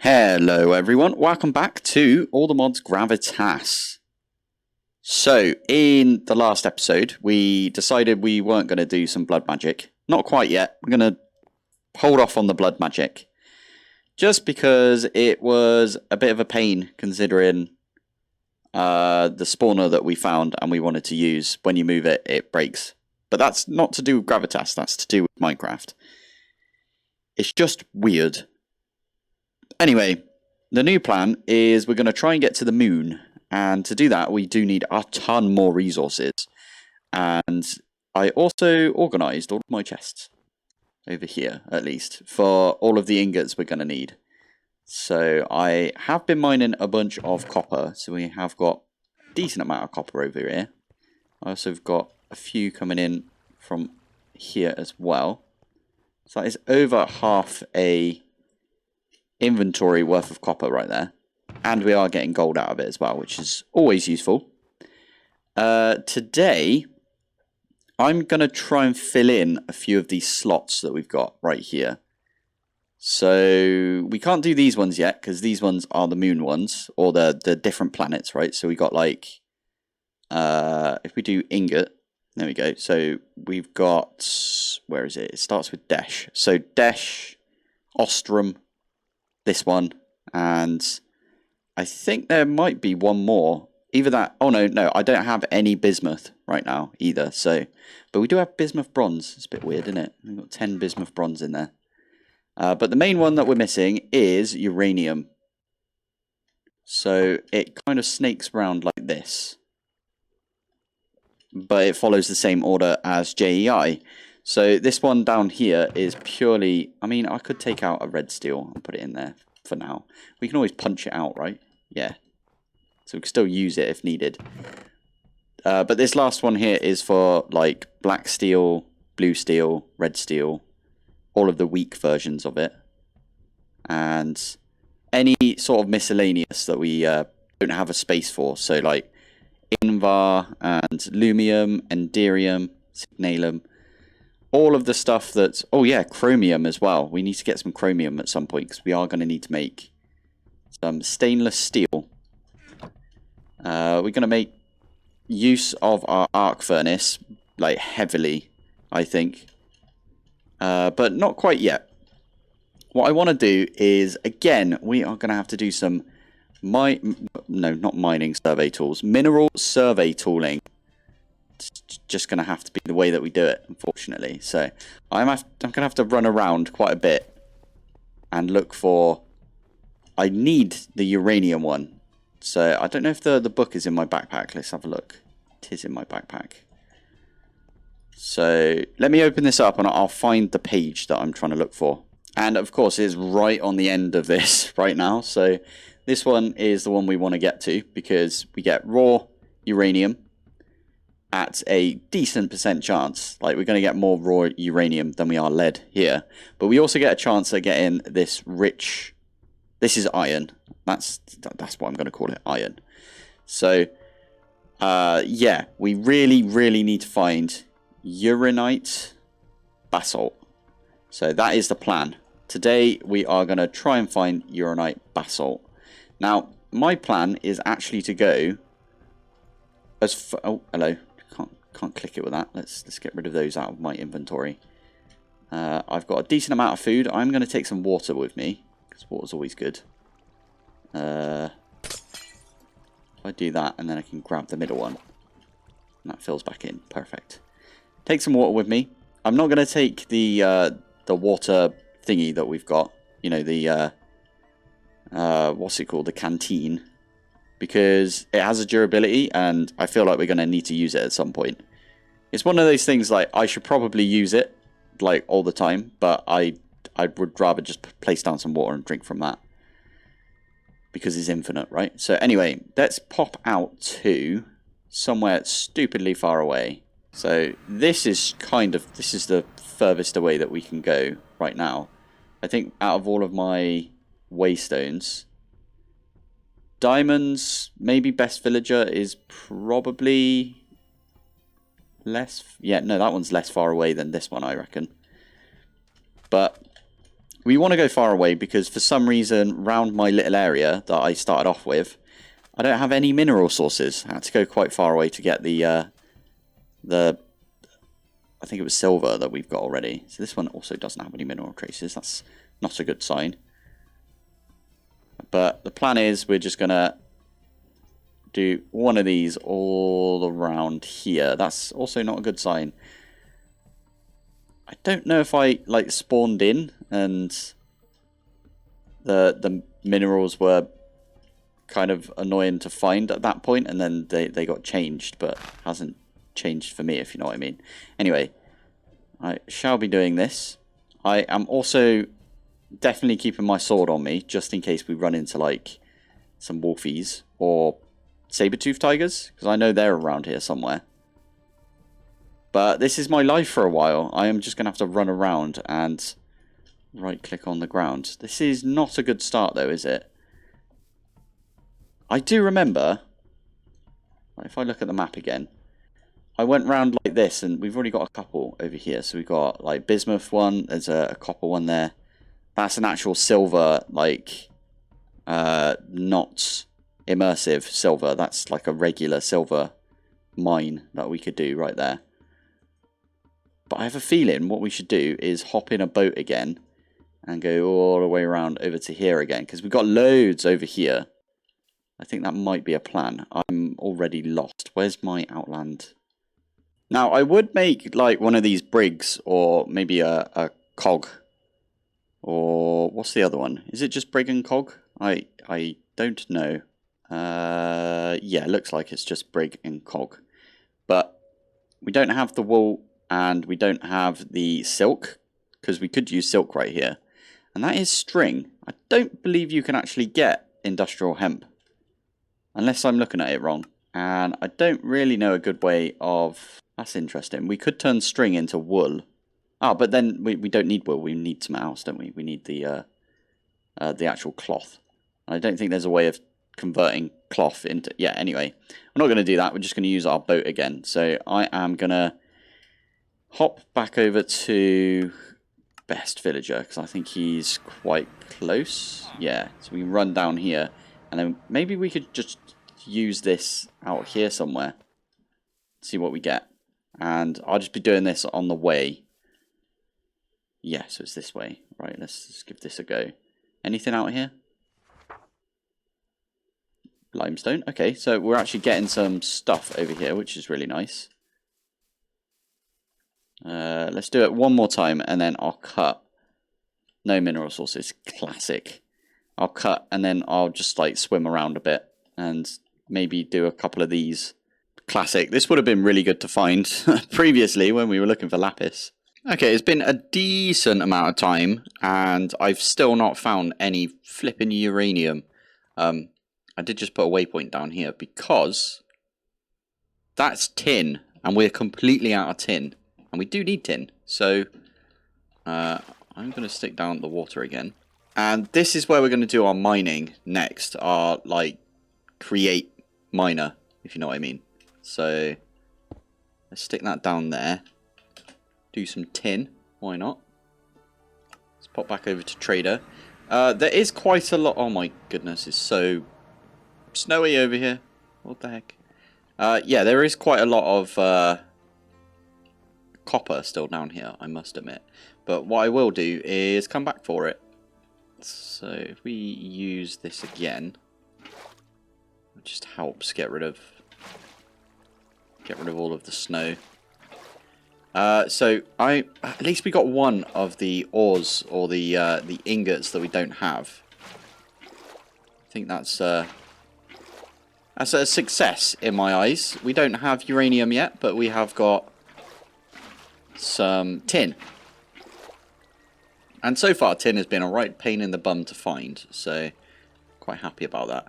Hello everyone, welcome back to All the Mods Gravitas. So, in the last episode, we decided we weren't going to do some blood magic. Not quite yet, we're going to hold off on the blood magic. Just because it was a bit of a pain considering the spawner that we found and we wanted to use. When you move it, it breaks. But that's not to do with Gravitas, that's to do with Minecraft. It's just weird. Anyway, the new plan is we're going to try and get to the moon, and to do that we do need a ton more resources. And I also organised all of my chests, over here at least, for all of the ingots we're going to need. So I have been mining a bunch of copper, so we have got a decent amount of copper over here. I also have got a few coming in from here as well. So that is over half a inventory worth of copper right there, and we are getting gold out of it as well, which is always useful. Today I'm gonna try and fill in a few of these slots that we've got right here. So we can't do these ones yet because these ones are the moon ones, or the different planets, right? So we got like if we do ingot, there we go. So we've got, where is it? It starts with Desh. So Desh, Ostrom, this one, and I think there might be one more. Either that, oh no, I don't have any bismuth right now either, so, but we do have bismuth bronze. It's a bit weird, isn't it? We've got 10 bismuth bronze in there. But the main one that we're missing is uranium. So it kind of snakes around like this, but it follows the same order as JEI. So this one down here is purely, I mean, I could take out a red steel and put it in there for now. We can always punch it out, right? Yeah. So we can still use it if needed. But this last one here is for like black steel, blue steel, red steel, all of the weak versions of it. And any sort of miscellaneous that we don't have a space for. So like Invar and Lumium, Enderium, Signalum. All of the stuff that's, oh yeah, chromium as well. We need to get some chromium at some point because we are going to need to make some stainless steel. We're going to make use of our arc furnace, like heavily, I think. But not quite yet. What I want to do is, again, we are going to have to do some, not mining survey tools, mineral survey tooling. It's just going to have to be the way that we do it, unfortunately. So I'm going to have to run around quite a bit and look for, I need the uranium one. So I don't know if the book is in my backpack. Let's have a look. It is in my backpack. So let me open this up and I'll find the page that I'm trying to look for. And of course it's right on the end of this right now. So this one is the one we want to get to because we get raw uranium at a decent % chance. Like, we're going to get more raw uranium than we are lead here. But we also get a chance at getting this rich, this is iron. That's what I'm going to call it, iron. So, yeah, we really need to find uranite basalt. So that is the plan. Today, we are going to try and find uranite basalt. Now, my plan is actually to go as far, oh, hello. Can't click it with that. Let's get rid of those out of my inventory. I've got a decent amount of food. I'm going to take some water with me because water's always good. If I do that, and then I can grab the middle one, and that fills back in. Perfect. Take some water with me. I'm not going to take the water thingy that we've got. You know, the what's it called? The canteen. Because it has a durability, and I feel like we're going to need to use it at some point. It's one of those things, like, I should probably use it, like, all the time, but I would rather just place down some water and drink from that. Because it's infinite, right? So anyway, let's pop out to somewhere stupidly far away. So this is the furthest away that we can go right now. I think out of all of my waystones, diamonds, maybe best villager is probably less. Yeah, no, that one's less far away than this one, I reckon. But we want to go far away because for some reason, round my little area that I started off with, I don't have any mineral sources. I had to go quite far away to get the I think it was silver that we've got already. So this one also doesn't have any mineral traces. That's not a good sign. But the plan is we're just going to do one of these all around here. That's also not a good sign. I don't know if I like spawned in and the minerals were kind of annoying to find at that point, and then they got changed, but hasn't changed for me, if you know what I mean. Anyway, I shall be doing this. I am also definitely keeping my sword on me, just in case we run into like some wolfies or saber-tooth tigers, because I know they're around here somewhere. But this is my life for a while. I am just going to have to run around and right-click on the ground. This is not a good start, though, is it? I do remember, if I look at the map again, I went round like this, and we've already got a couple over here. So we've got, like, bismuth one. There's a copper one there. That's an actual silver, like, not immersive silver. That's like a regular silver mine that we could do right there. But I have a feeling what we should do is hop in a boat again and go all the way around over to here again, because we've got loads over here. I think that might be a plan. I'm already lost. Where's my outland? Now, I would make like one of these brigs, or maybe a cog. Or what's the other one? Is it just brig and cog? I don't know. Yeah, it looks like it's just brig and cog. But we don't have the wool and we don't have the silk, because we could use silk right here. And that is string. I don't believe you can actually get industrial hemp, unless I'm looking at it wrong. And I don't really know a good way of... That's interesting. We could turn string into wool. Ah, but then we don't need wool. We need something else, don't we? We need the actual cloth. I don't think there's a way of converting cloth into... Yeah, anyway. We're not going to do that. We're just going to use our boat again. So I am going to hop back over to Best Villager, because I think he's quite close. Yeah, so we can run down here. And then maybe we could just use this out here somewhere. See what we get. And I'll just be doing this on the way. Yeah, so it's this way. Right, let's just give this a go. Anything out here? Limestone. Okay, so we're actually getting some stuff over here, which is really nice. Let's do it one more time, and then I'll cut. No mineral sources. Classic. I'll cut, and then I'll just like swim around a bit, and maybe do a couple of these. Classic. This would have been really good to find previously when we were looking for lapis. Okay, it's been a decent amount of time, and I've still not found any flipping uranium. I did just put a waypoint down here because that's tin, and we're completely out of tin. And we do need tin, so I'm going to stick down the water again. And this is where we're going to do our mining next, our, like, create miner, if you know what I mean. So let's stick that down there. Do some tin, why not? Let's pop back over to trader. There is quite a lot. Oh my goodness, it's so snowy over here. What the heck? Yeah, there is quite a lot of copper still down here, I must admit. But what I will do is come back for it. So if we use this again, it just helps get rid of all of the snow. So at least we got one of the ores, or the ingots that we don't have. I think that's a success in my eyes. We don't have uranium yet, but we have got some tin. And so far tin has been a right pain in the bum to find, so quite happy about that.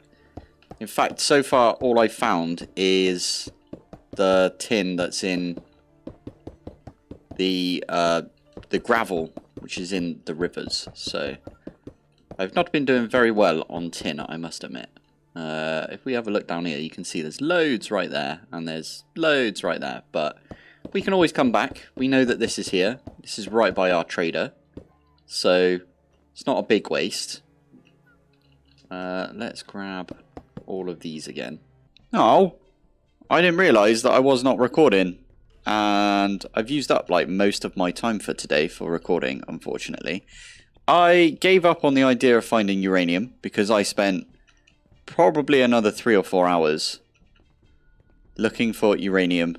In fact, so far all I found is the tin that's in the gravel, which is in the rivers. So I've not been doing very well on tin, I must admit. If we have a look down here, you can see there's loads right there, and there's loads right there, but we can always come back. We know that this is here. This is right by our trader. So It's not a big waste. Let's grab all of these again. Oh, I didn't realise that I was not recording. And I've used up like most of my time for today for recording, unfortunately. I gave up on the idea of finding uranium because I spent probably another 3 or 4 hours looking for uranium.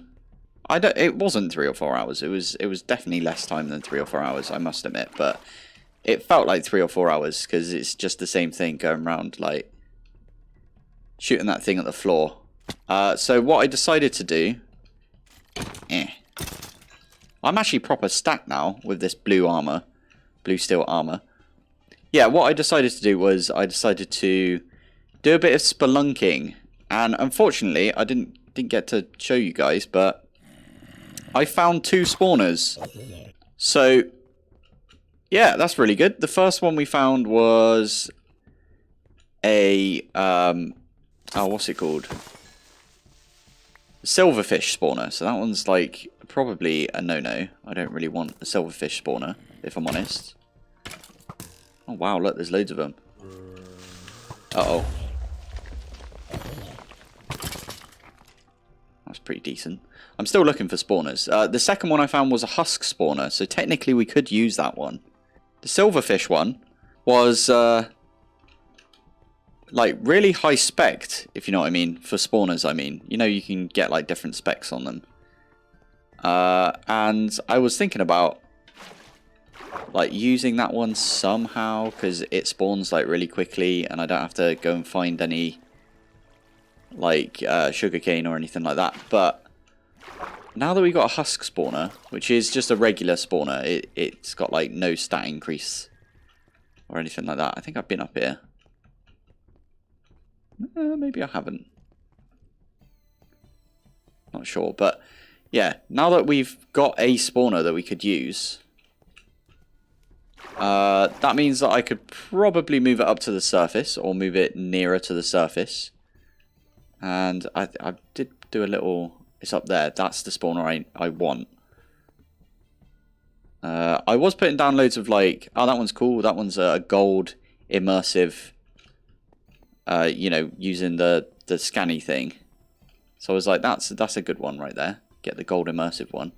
It wasn't 3 or 4 hours. It was definitely less time than 3 or 4 hours, I must admit, but it felt like 3 or 4 hours because it's just the same thing going around, like shooting that thing at the floor. So what I decided to do, I'm actually proper stacked now with this blue steel armor. Yeah, what I decided to do was I decided to do a bit of spelunking, and unfortunately I didn't get to show you guys, but I found 2 spawners. So yeah, that's really good. The first one we found was a what's it called? Silverfish spawner. So that one's like probably a no-no. I don't really want a silverfish spawner, if I'm honest. Oh wow, look, there's loads of them. Uh-oh. That's pretty decent. I'm still looking for spawners. The second one I found was a husk spawner, so technically we could use that one. The silverfish one was like really high spec'd, if you know what I mean, for spawners. I mean, you know, you can get like different specs on them. And I was thinking about like using that one somehow because it spawns like really quickly and I don't have to go and find any like sugarcane or anything like that. But now that we got a husk spawner, which is just a regular spawner, it's got like no stat increase or anything like that. I think I've been up here. Maybe I haven't. Not sure, but yeah, now that we've got a spawner that we could use, that means that I could probably move it up to the surface or move it nearer to the surface. And I did do a little... It's up there. That's the spawner I want. I was putting down loads of like... Oh, that one's cool. That one's a gold immersive... you know, using the scanny thing. So I was like, that's a good one right there. Get the gold immersive one.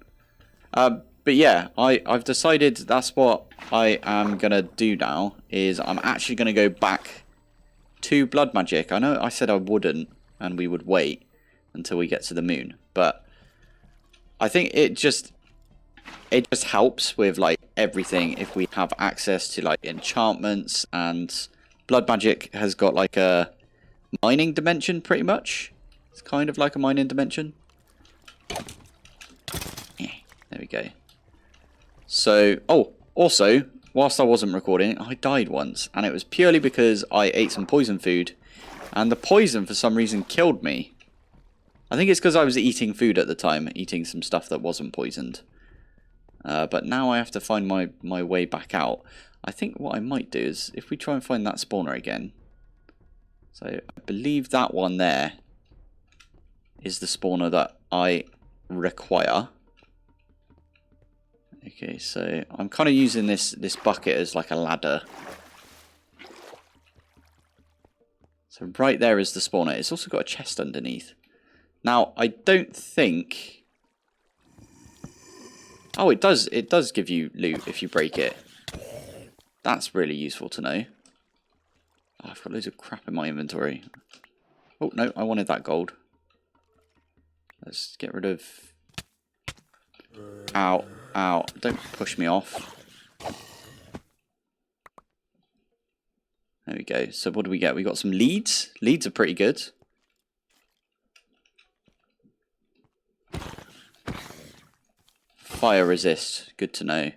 But yeah, I've decided that's what I am going to do now. Is I'm actually going to go back to blood magic. I know I said I wouldn't and we would wait until we get to the moon. But I think it just helps with like everything if we have access to like enchantments, and blood magic has got like a mining dimension pretty much. It's kind of like a mining dimension. Yeah, there we go. So, oh, also, whilst I wasn't recording, I died once, and it was purely because I ate some poison food, and the poison for some reason killed me. I think it's because I was eating food at the time, eating some stuff that wasn't poisoned. But now I have to find my way back out. I think what I might do is, if we try and find that spawner again. So, I believe that one there is the spawner that I require. Okay, so I'm kind of using this bucket as like a ladder. So right there is the spawner. It's also got a chest underneath. Now, I don't think... Oh, it does give you loot if you break it. That's really useful to know. Oh, I've got loads of crap in my inventory. Oh, no, I wanted that gold. Let's get rid of... Ow, ow. Don't push me off. There we go. So what do we get? We got some leads. Leads are pretty good. Fire resist. Good to know.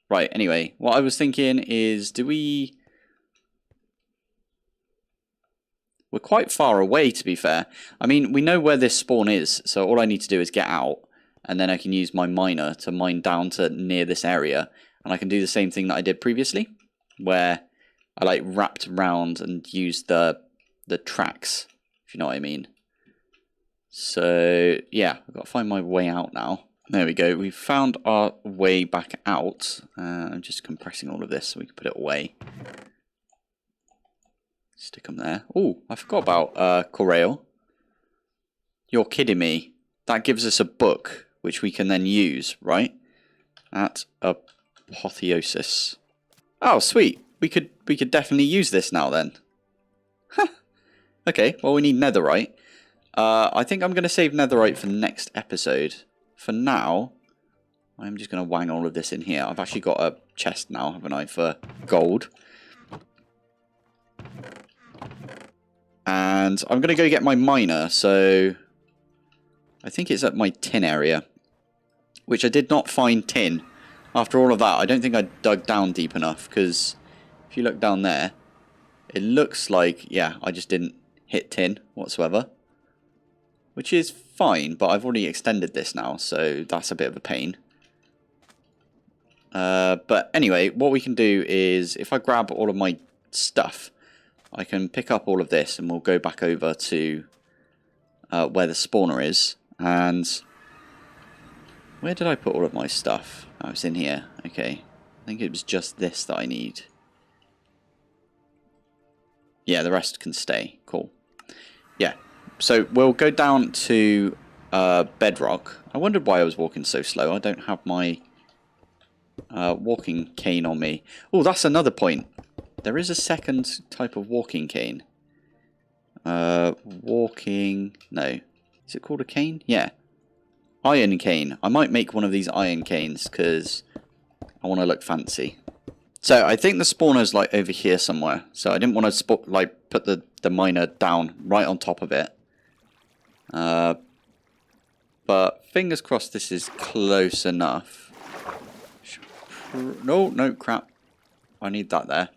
Right, anyway. What I was thinking is, we're quite far away, to be fair. I mean, we know where this spawn is, so all I need to do is get out, and then I can use my miner to mine down to near this area, and I can do the same thing that I did previously, where I like wrapped around and used the tracks, if you know what I mean. So yeah, I've got to find my way out now. There we go. We've found our way back out. I'm just compressing all of this so we can put it away. Stick them there. Oh, I forgot about Corrail. You're kidding me. That gives us a book, which we can then use, right? At Apotheosis. Oh, sweet. We could definitely use this now then. Huh. Okay, well we need netherite. I think I'm going to save netherite for the next episode. For now, I'm just going to wang all of this in here. I've actually got a chest now, haven't I, for gold. And I'm going to go get my miner, so I think it's at my tin area, which I did not find tin. After all of that, I don't think I dug down deep enough, because if you look down there, it looks like, yeah, I just didn't hit tin whatsoever. Which is fine, but I've already extended this now, so that's a bit of a pain. But anyway, what we can do is, if I grab all of my stuff, I can pick up all of this and we'll go back over to where the spawner is. And where did I put all of my stuff? Oh, it's in here. Okay. I think it was just this that I need. Yeah, the rest can stay. Cool. Yeah. So we'll go down to bedrock. I wondered why I was walking so slow. I don't have my walking cane on me. Oh, that's another point. There is a second type of walking cane. Walking... No. Is it called a cane? Yeah. Iron cane. I might make one of these iron canes because I want to look fancy. So I think the spawner's like over here somewhere. So I didn't want to like put the miner down right on top of it. But fingers crossed this is close enough. No, crap. I need that there.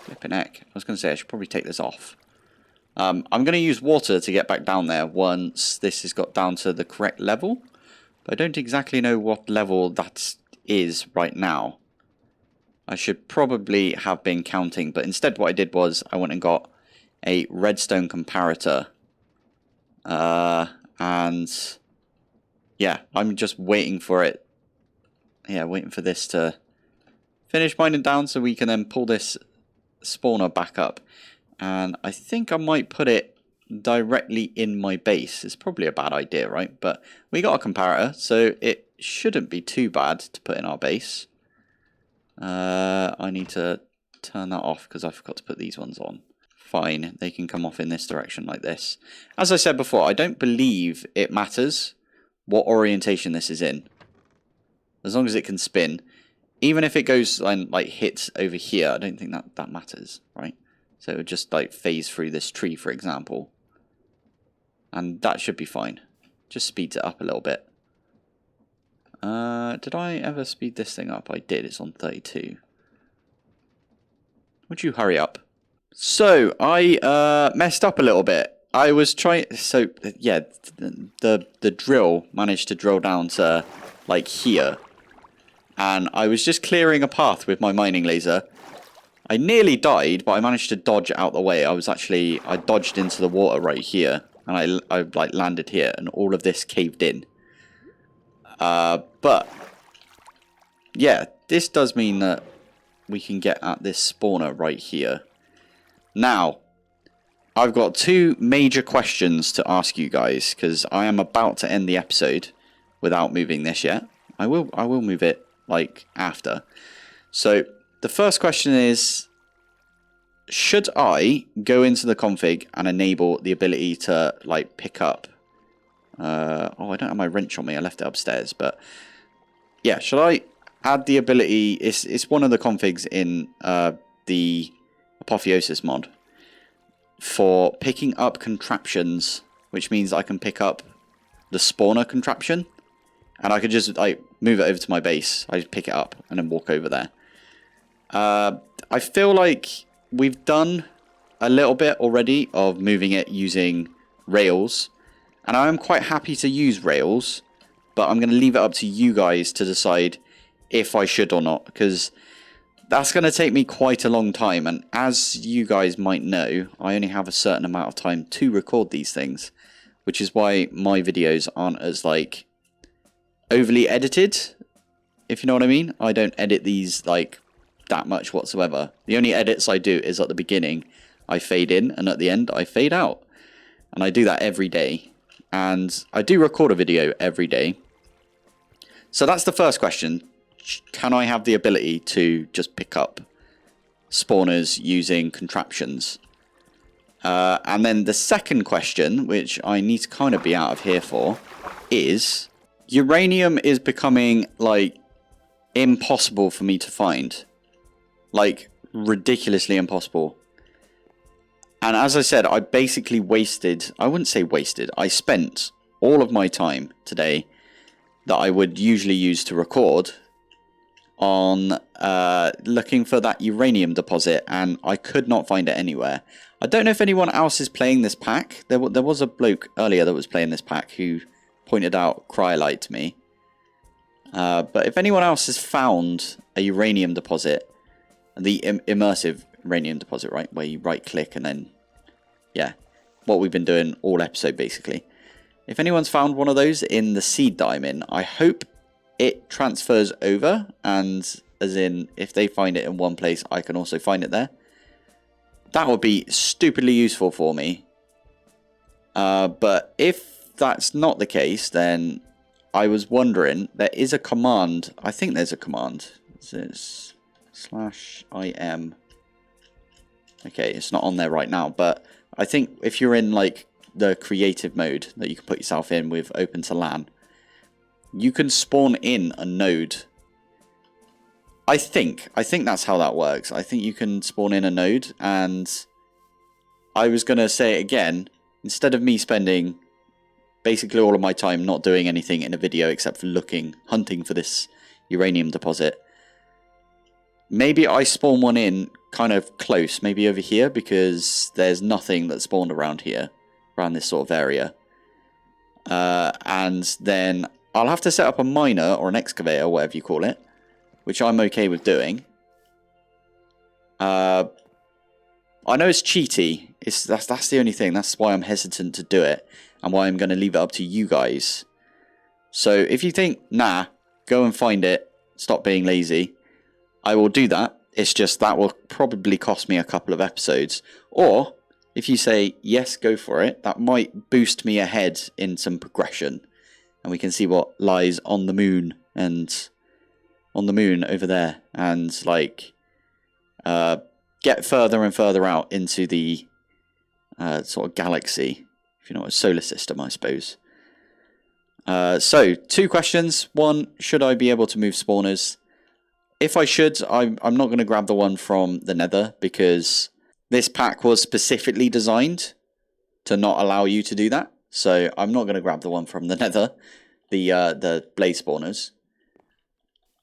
Flipping heck. I was going to say I should probably take this off. I'm going to use water to get back down there once this has got down to the correct level. But I don't exactly know what level that is right now. I should probably have been counting, but instead what I did was I went and got a redstone comparator. And yeah, I'm just waiting for it. Yeah, waiting for this to finish mining down so we can then pull this spawner back up. And I think I might put it directly in my base. It's probably a bad idea, right? But we got a comparator, so it shouldn't be too bad to put in our base. I need to turn that off because I forgot to put these ones on. Fine, they can come off in this direction like this. As I said before, I don't believe it matters what orientation this is in. As long as it can spin. Even if it goes and like hits over here, I don't think that matters, right? So it would just like phase through this tree, for example. And that should be fine. Just speeds it up a little bit. Did I ever speed this thing up? I did. It's on 32. Would you hurry up? So, I messed up a little bit. I was trying... So, yeah, the drill managed to drill down to, like, here. And I was just clearing a path with my mining laser. I nearly died, but I managed to dodge out the way. I dodged into the water right here. And I like, landed here, and all of this caved in. But, yeah, this does mean that we can get at this spawner right here. Now, I've got two major questions to ask you guys, because I am about to end the episode without moving this yet. I will move it, like, after. So, the first question is, should I go into the config and enable the ability to, like, pick up... oh, I don't have my wrench on me. I left it upstairs. But, yeah, should I add the ability... It's one of the configs in the Apotheosis mod for picking up contraptions, which means I can pick up the spawner contraption. And I could just, like, move it over to my base. I just pick it up and then walk over there. I feel like we've done a little bit already of moving it using rails. And I am quite happy to use rails. But I'm going to leave it up to you guys to decide if I should or not. Because that's going to take me quite a long time. And as you guys might know, I only have a certain amount of time to record these things. which is why my videos aren't as like overly edited, if you know what I mean. I don't edit these like that much whatsoever. The only edits I do is at the beginning I fade in, and at the end I fade out, and I do that every day. And I do record a video every day. So that's the first question. Can I have the ability to just pick up spawners using contraptions? And then the second question, which I need to kind of be out of here for, is uranium is becoming like impossible for me to find. Like ridiculously impossible. And as I said, I basically wasted, I wouldn't say wasted, I spent all of my time today that I would usually use to record on looking for that uranium deposit, and I could not find it anywhere. I don't know if anyone else is playing this pack. There was a bloke earlier that was playing this pack who pointed out cryolite to me. But if anyone else has found a uranium deposit, the immersive uranium deposit, right, where you right click and then, yeah, what we've been doing all episode basically. If anyone's found one of those in the seed that I'm in, I hope it transfers over, and as in if they find it in one place, I can also find it there. That would be stupidly useful for me. But if that's not the case, then I was wondering, there is a command, I think there's a command. It's /im. Okay, it's not on there right now, but I think if you're in like the creative mode that you can put yourself in with open to LAN, you can spawn in a node. I think that's how that works. I think you can spawn in a node, and I was going to say it again, instead of me spending basically all of my time not doing anything in a video except for hunting for this uranium deposit, maybe I spawn one in kind of close, maybe over here, because there's nothing that spawned around here, around this sort of area. And then I'll have to set up a miner or an excavator, whatever you call it, which I'm okay with doing. I know it's cheaty. That's the only thing. That's why I'm hesitant to do it, and why I'm going to leave it up to you guys. So if you think, nah, go and find it, stop being lazy, I will do that. It's just that will probably cost me a couple of episodes. Or if you say, yes, go for it, that might boost me ahead in some progression. And we can see what lies on the moon and on the moon over there. And like get further and further out into the sort of galaxy. If you know, a solar system, I suppose. So, 2 questions. 1, should I be able to move spawners? If I should, I'm not going to grab the one from the Nether, because this pack was specifically designed to not allow you to do that. So I'm not going to grab the one from the Nether, the blaze spawners.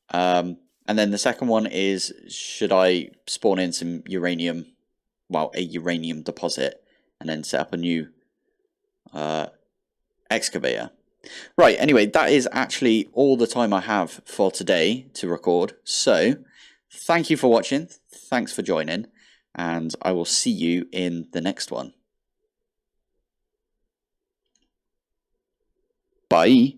And then the second one is, should I spawn in some uranium, well, a uranium deposit, and then set up a new excavator. Right, anyway, that is actually all the time I have for today to record. So, thank you for watching, thanks for joining, and I will see you in the next one. Bye.